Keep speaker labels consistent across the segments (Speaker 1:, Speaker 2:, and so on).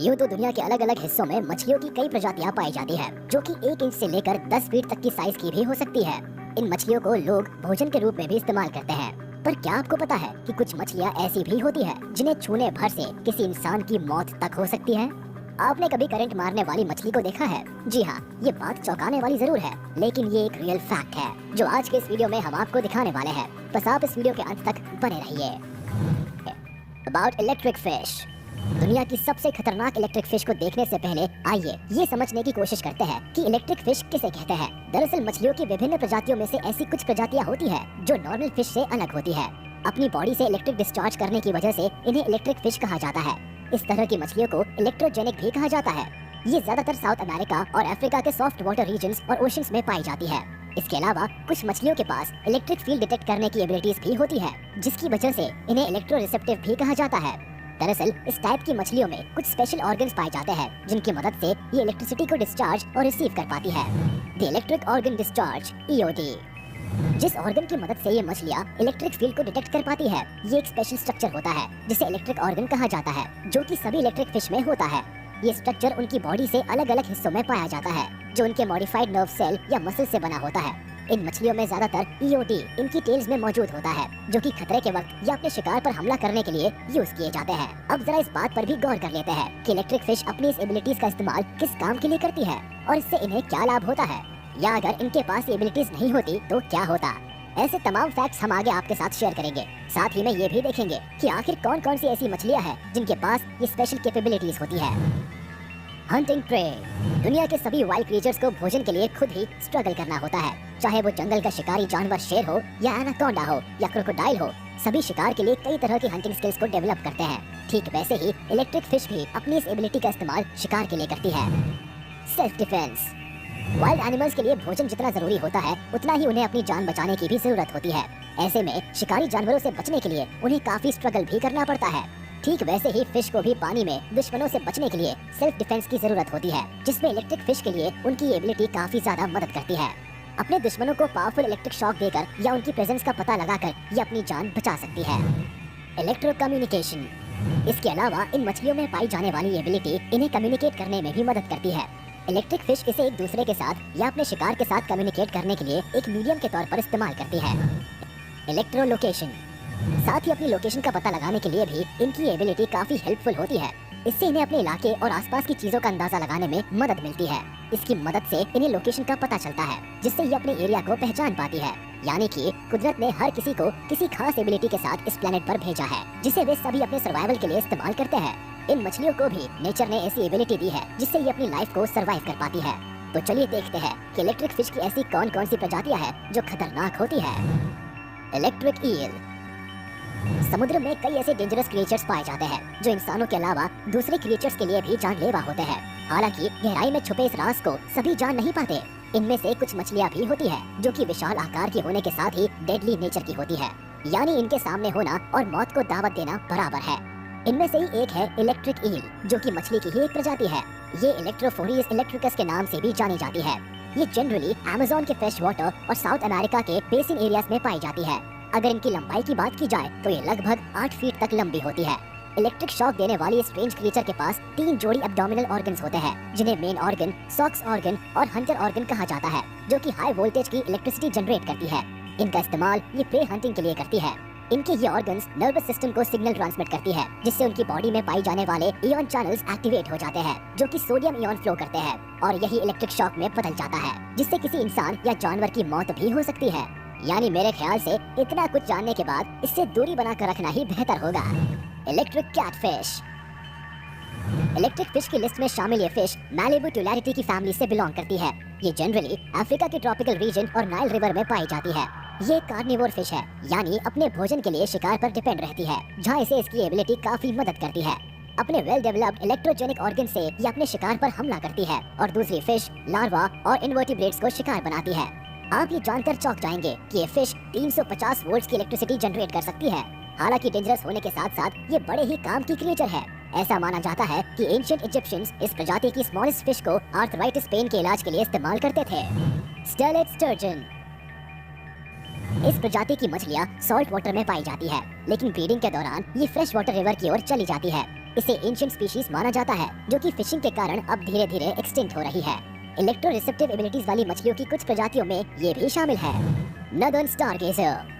Speaker 1: यूं तो दुनिया के अलग अलग हिस्सों में मछलियों की कई प्रजातियां पाई जाती है, जो कि 1 इंच से लेकर 10 फीट तक की साइज की भी हो सकती है। इन मछलियों को लोग भोजन के रूप में भी इस्तेमाल करते हैं। पर क्या आपको पता है कि कुछ मछलियां ऐसी भी होती है जिन्हें छूने भर से किसी इंसान की मौत तक हो सकती है? आपने कभी करंट मारने वाली मछली को देखा है? जी हाँ, ये बात चौंकाने वाली जरूर है, लेकिन ये एक रियल फैक्ट है जो आज के इस वीडियो में हम आपको दिखाने वाले हैं। बस आप इस वीडियो के अंत तक बने रहिए। About electric fish. दुनिया की सबसे खतरनाक इलेक्ट्रिक फिश को देखने से पहले आइए ये समझने की कोशिश करते हैं कि इलेक्ट्रिक फिश किसे कहते हैं। दरअसल मछलियों की विभिन्न प्रजातियों में से ऐसी कुछ प्रजातियां होती है जो नॉर्मल फिश से अलग होती है। अपनी बॉडी से इलेक्ट्रिक डिस्चार्ज करने की वजह से इन्हें इलेक्ट्रिक फिश कहा जाता है। इस तरह की मछलियों को इलेक्ट्रोजेनिक भी कहा जाता है। ये ज्यादातर साउथ अमेरिका और अफ्रीका के सॉफ्ट वाटर रीजन्स और ओशंस में पाई जाती है। इसके अलावा कुछ मछलियों के पास इलेक्ट्रिक फील्ड डिटेक्ट करने की एबिलिटीज भी होती है, जिसकी वजह से इन्हें इलेक्ट्रो रिसेप्टिव भी कहा जाता है। दरअसल इस टाइप की मछलियों में कुछ स्पेशल ऑर्गन्स पाए जाते हैं जिनकी मदद से ये इलेक्ट्रिसिटी को डिस्चार्ज और रिसीव कर पाती है। The electric organ discharge (EOD). जिस ऑर्गन की मदद से ये मछलियाँ इलेक्ट्रिक फील्ड को डिटेक्ट कर पाती है, ये एक स्पेशल स्ट्रक्चर होता है जिसे इलेक्ट्रिक ऑर्गन कहा जाता है, जो कि सभी इलेक्ट्रिक फिश में होता है। ये स्ट्रक्चर उनकी बॉडी से अलग अलग हिस्सों में पाया जाता है, जो उनके मॉडिफाइड नर्व सेल या मसल से बना होता है। इन मछलियों में ज्यादातर EOD इनकी टेल्स में मौजूद होता है, जो कि खतरे के वक्त या अपने शिकार पर हमला करने के लिए यूज किए जाते हैं। अब जरा इस बात पर भी गौर कर लेते हैं कि इलेक्ट्रिक फिश अपनी इस एबिलिटीज का इस्तेमाल किस काम के लिए करती है और इससे इन्हें क्या लाभ होता है, या अगर इनके पास ये एबिलिटीज नहीं होती तो क्या होता। ऐसे तमाम फैक्ट्स हम आगे आपके साथ शेयर करेंगे। साथ ही में ये भी देखेंगे कि आखिर कौन कौन सी ऐसी मछलियाँ हैं जिनके पास ये स्पेशल कैपेबिलिटीज होती है। Hunting prey. दुनिया के सभी वाइल्ड क्रीचर्स को भोजन के लिए खुद ही स्ट्रगल करना होता है, चाहे वो जंगल का शिकारी जानवर शेर हो या एनाकोंडा हो या क्रोकोडाइल हो। सभी शिकार के लिए कई तरह की हंटिंग स्किल्स को डेवलप करते हैं। ठीक वैसे ही इलेक्ट्रिक फिश भी अपनी इस एबिलिटी का इस्तेमाल शिकार के लिए करती है। Self defence. वाइल्ड एनिमल्स के लिए भोजन जितना जरूरी होता है, उतना ही उन्हें अपनी जान बचाने की भी जरूरत होती है। ऐसे में शिकारी जानवरों से बचने के लिए उन्हें काफी स्ट्रगल भी करना पड़ता है। ठीक वैसे ही फिश को भी पानी में दुश्मनों से बचने के लिए सेल्फ डिफेंस की जरूरत होती है, जिसमें इलेक्ट्रिक फिश के लिए उनकी एबिलिटी काफी ज्यादा मदद करती है। अपने दुश्मनों को पावरफुल इलेक्ट्रिक शॉक देकर या उनकी प्रेजेंस का पता लगाकर ये अपनी जान बचा सकती है। Electro communication. इसके अलावा इन मछलियों में पाई जाने वाली एबिलिटी इन्हें कम्युनिकेट करने में भी मदद करती है। इलेक्ट्रिक फिश इसे एक दूसरे के साथ या अपने शिकार के साथ कम्युनिकेट करने के लिए एक मीडियम के तौर पर इस्तेमाल करती है। Electro location. साथ ही अपनी लोकेशन का पता लगाने के लिए भी इनकी एबिलिटी काफी हेल्पफुल होती है। इससे इन्हें अपने इलाके और आसपास की चीजों का अंदाजा लगाने में मदद मिलती है। इसकी मदद से इन्हें लोकेशन का पता चलता है, जिससे ये अपने एरिया को पहचान पाती है। यानी कि कुदरत ने हर किसी को किसी खास एबिलिटी के साथ इस प्लेनेट पर भेजा है, जिसे वे सभी अपने सर्वाइवल के लिए इस्तेमाल करते हैं। इन मछलियों को भी नेचर ने ऐसी एबिलिटी दी है जिससे ये अपनी लाइफ को सर्वाइव कर पाती है। तो चलिए देखते हैं कि इलेक्ट्रिक फिश की ऐसी कौन कौन सी प्रजातियां हैं जो खतरनाक होती है। Electric eel. समुद्र में कई ऐसे डेंजरस क्रिएचर्स पाए जाते हैं जो इंसानों के अलावा दूसरे क्रिएचर्स के लिए भी जानलेवा होते हैं। हालांकि गहराई में छुपे इस राज को सभी जान नहीं पाते। इनमें से कुछ मछलियां भी होती है जो कि विशाल आकार की होने के साथ ही डेडली नेचर की होती है, यानी इनके सामने होना और मौत को दावत देना बराबर है। इनमें से ही एक है इलेक्ट्रिक ईल, जो कि मछली की ही एक प्रजाति है। ये इलेक्ट्रोफोरियस इलेक्ट्रिकस के नाम से भी जानी जाती है। ये जनरली अमेज़न के फ्रेश वाटर और साउथ अमेरिका के बेसिन एरियाज में पाई जाती है। अगर इनकी लंबाई की बात की जाए तो ये लगभग 8 फीट तक लंबी होती है। इलेक्ट्रिक शॉक देने वाली इस स्ट्रेंज क्रीचर के पास 3 जोड़ी एब्डोमिनल ऑर्गन्स होते हैं, जिन्हें मेन ऑर्गन, सॉक्स ऑर्गन और हंटर ऑर्गन कहा जाता है, जो कि हाई वोल्टेज की इलेक्ट्रिसिटी जनरेट करती है। इनका इस्तेमाल ये प्रे हंटिंग के लिए करती है। इनके ये ऑर्गन्स नर्वस सिस्टम को सिग्नल ट्रांसमिट करती है, जिससे उनकी बॉडी में पाई जाने वाले इयन चैनल्स एक्टिवेट हो जाते हैं, जो कि सोडियम इयन फ्लो करते हैं, और यही इलेक्ट्रिक शॉक में बदल जाता है, जिससे किसी इंसान या जानवर की मौत भी हो सकती है। यानी मेरे ख्याल से इतना कुछ जानने के बाद इससे दूरी बनाकर रखना ही बेहतर होगा। Electric catfish. इलेक्ट्रिक फिश की लिस्ट में शामिल ये फिश मैलिबू ट्यूलैरिटी की फैमिली से बिलोंग करती है। ये जनरली अफ्रीका के ट्रॉपिकल रीजन और नाइल रिवर में पाई जाती है। ये कार्निवोर फिश है, यानी अपने भोजन के लिए शिकार पर डिपेंड रहती है, जहाँ इसे इसकी एबिलिटी काफी मदद करती है। अपने वेल डेवलप्ड इलेक्ट्रोजेनिक ऑर्गन से ये अपने शिकार पर हमला करती है और दूसरी फिश, लार्वा और इन्वर्टिब्रेट्स को शिकार बनाती है। आप ये जानकर चौंक जाएंगे कि ये फिश 350 वोल्ट्स की इलेक्ट्रिसिटी जनरेट कर सकती है। हालांकि डेंजरस होने के साथ साथ ये बड़े ही काम की क्रिएचर है। ऐसा माना जाता है कि एंशिएंट इजिप्शियंस इस प्रजाति की स्मॉलेस्ट फिश को आर्थराइटिस पेन के इलाज के लिए इस्तेमाल करते थे। स्टर्लेट स्टर्जन। इस प्रजाति की मछलियाँ सॉल्ट वाटर में पाई जाती है, लेकिन ब्रीडिंग के दौरान ये फ्रेश वाटर रिवर की ओर चली जाती है। इसे एंशिएंट स्पीशीज माना जाता है जो कि फिशिंग के कारण अब धीरे धीरे एक्सटिंक्ट हो रही है। इलेक्ट्रो रिसेप्टिव एबिलिटीज वाली मछलियों की कुछ प्रजातियों में ये भी शामिल है। Northern Stargazer.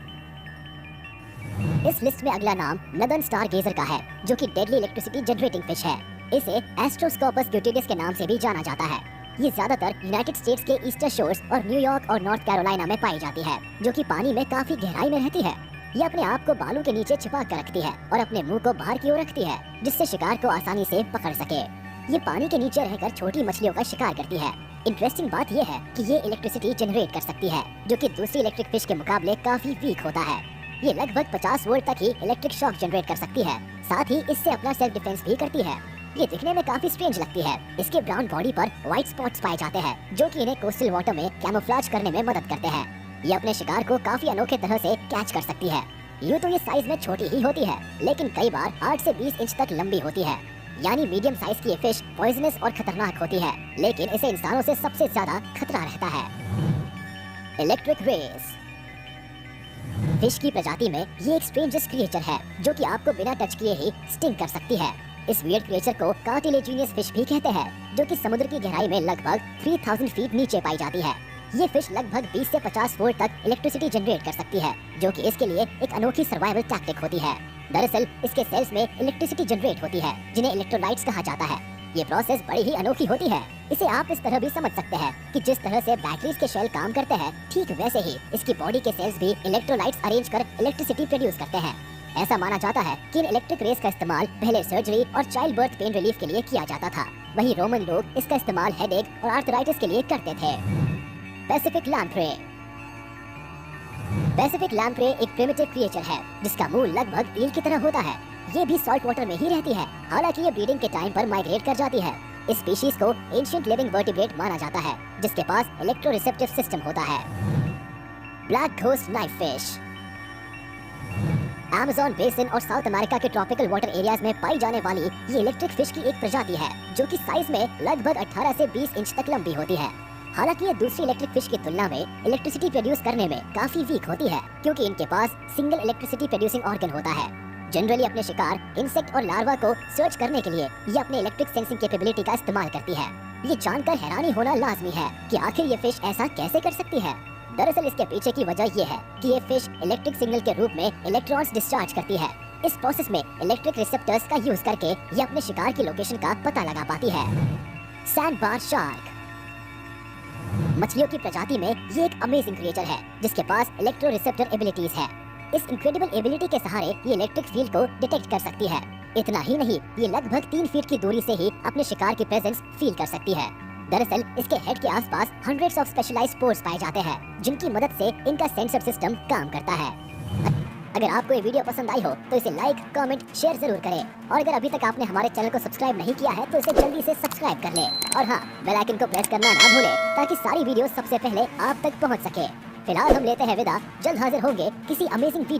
Speaker 1: इस लिस्ट में अगला नाम नदर्न स्टारगेजर का है, जो कि डेडली इलेक्ट्रिसिटी जनरेटिंग फिश है। इसे एस्ट्रोस्कोपस ग्यूटिडिस के नाम से भी जाना जाता है। ये ज्यादातर यूनाइटेड स्टेट्स के ईस्टर्न शोर्स और न्यूयॉर्क और नॉर्थ कैरोलिना में पाई जाती है, जो कि पानी में काफी गहराई में रहती है। ये अपने आप को बालू के नीचे छिपा कर रखती है और अपने मुंह को बाहर की ओर रखती है, जिससे शिकार को आसानी से पकड़ सके। ये पानी के नीचे रहकर छोटी मछलियों का शिकार करती है। इंटरेस्टिंग बात यह है कि ये इलेक्ट्रिसिटी जनरेट कर सकती है, जो कि दूसरी इलेक्ट्रिक फिश के मुकाबले काफी वीक होता है। ये लगभग 50 वोल्ट तक ही इलेक्ट्रिक शॉक जनरेट कर सकती है। साथ ही इससे अपना सेल्फ डिफेंस भी करती है। ये दिखने में काफी स्ट्रेंज लगती है। इसके ब्राउन बॉडी पर व्हाइट स्पॉट्स पाए जाते हैं, जो कि इन्हें कोस्टल वाटर में कैमोफ्लेज करने में मदद करते हैं। ये अपने शिकार को काफी अनोखे तरह से कैच कर सकती है। यूँ तो ये साइज में छोटी ही होती है, लेकिन कई बार 8 से 20 इंच तक लंबी होती है। यानी मीडियम साइज की ये फिश पॉइजनस और खतरनाक होती है, लेकिन इसे इंसानों से सबसे ज्यादा खतरा रहता है। Electric race. फिश की प्रजाति में ये एक स्ट्रेंजेस्ट क्रिएचर है, जो कि आपको बिना टच किए ही स्टिंग कर सकती है। इस वियर्ड क्रिएचर को कार्टिलेजिनियस फिश भी कहते हैं, जो कि समुद्र की गहराई में लगभग 3000 फीट नीचे पाई जाती है। ये फिश लगभग 20 से 50 वोल्ट तक इलेक्ट्रिसिटी जनरेट कर सकती है, जो कि इसके लिए एक अनोखी सर्वाइवल टैक्टिक होती है। दरअसल इसके सेल्स में इलेक्ट्रिसिटी जनरेट होती है, जिन्हें इलेक्ट्रोलाइट्स कहा जाता है। ये प्रोसेस बड़ी ही अनोखी होती है। इसे आप इस तरह भी समझ सकते हैं कि जिस तरह से बैटरीज के शेल काम करते हैं, ठीक वैसे ही इसकी बॉडी के सेल्स भी इलेक्ट्रोलाइट्स अरेंज कर इलेक्ट्रिसिटी प्रोड्यूस करते हैं। ऐसा माना जाता है कि इन इलेक्ट्रिक रेस का इस्तेमाल पहले सर्जरी और चाइल्ड बर्थ पेन रिलीफ के लिए किया जाता था। वहीं रोमन लोग इसका इस्तेमाल हेडेक और आर्थराइटिस के लिए करते थे। Pacific lamprey. पैसिफिक लैम्प्रे एक प्रिमिटिव क्रिएचर है, जिसका मुंह लगभग ईल की तरह होता है। ये भी सॉल्ट वाटर में ही रहती है, हालांकि ये ब्रीडिंग के टाइम पर माइग्रेट कर जाती है। इस स्पीशीज को एंशिएंट लिविंग वर्टिब्रेट माना जाता है, जिसके पास इलेक्ट्रो रिसेप्टिव सिस्टम होता है। Black ghost knife fish. Amazon basin और साउथ अमेरिका के ट्रॉपिकल वाटर एरियाज में पाई जाने वाली ये इलेक्ट्रिक फिश की एक प्रजाति है, जो कि साइज में लगभग 18 से 20 इंच तक लंबी होती है। हालांकि ये दूसरी इलेक्ट्रिक फिश की तुलना में इलेक्ट्रिसिटी प्रोड्यूस करने में काफी वीक होती है, क्योंकि इनके पास सिंगल इलेक्ट्रिसिटी प्रोड्यूसिंग ऑर्गन होता है। जनरली अपने शिकार इंसेक्ट और लार्वा को सर्च करने के लिए ये अपने इलेक्ट्रिक सेंसिंग कैपेबिलिटी का इस्तेमाल करती है। ये जानकर हैरानी होना लाजमी है कि आखिर ये फिश ऐसा कैसे कर सकती है। दरअसल इसके पीछे की वजह ये है कि ये फिश इलेक्ट्रिक सिग्नल के रूप में इलेक्ट्रॉन्स डिस्चार्ज करती है। इस प्रोसेस में इलेक्ट्रिक रिसेप्टर्स का यूज करके ये अपने शिकार की लोकेशन का पता लगा पाती है। Sandbar shark. मछलियों की प्रजाति में ये एक अमेजिंग क्रिएचर है, जिसके पास इलेक्ट्रो रिसेप्टर एबिलिटीज है। इस इनक्रेडिबल एबिलिटी के सहारे ये इलेक्ट्रिक फील्ड को डिटेक्ट कर सकती है। इतना ही नहीं, ये लगभग 3 फीट की दूरी से ही अपने शिकार की प्रेजेंस फील कर सकती है। दरअसल इसके हेड के आसपास हंड्रेड्स ऑफ स्पेशलाइज्ड पोर्स पाए जाते हैं, जिनकी मदद से इनका सेंसर सिस्टम काम करता है। अगर आपको ये वीडियो पसंद आई हो तो इसे लाइक, कमेंट, शेयर जरूर करें। और अगर अभी तक आपने हमारे चैनल को सब्सक्राइब नहीं किया है तो इसे जल्दी से सब्सक्राइब कर लें। और हाँ, बेल आइकन को प्रेस करना ना भूलें, ताकि सारी वीडियो सबसे पहले आप तक पहुंच सके। फिलहाल हम लेते हैं विदा, जल्द हाजिर होंगे किसी अमेजिंग वीडियो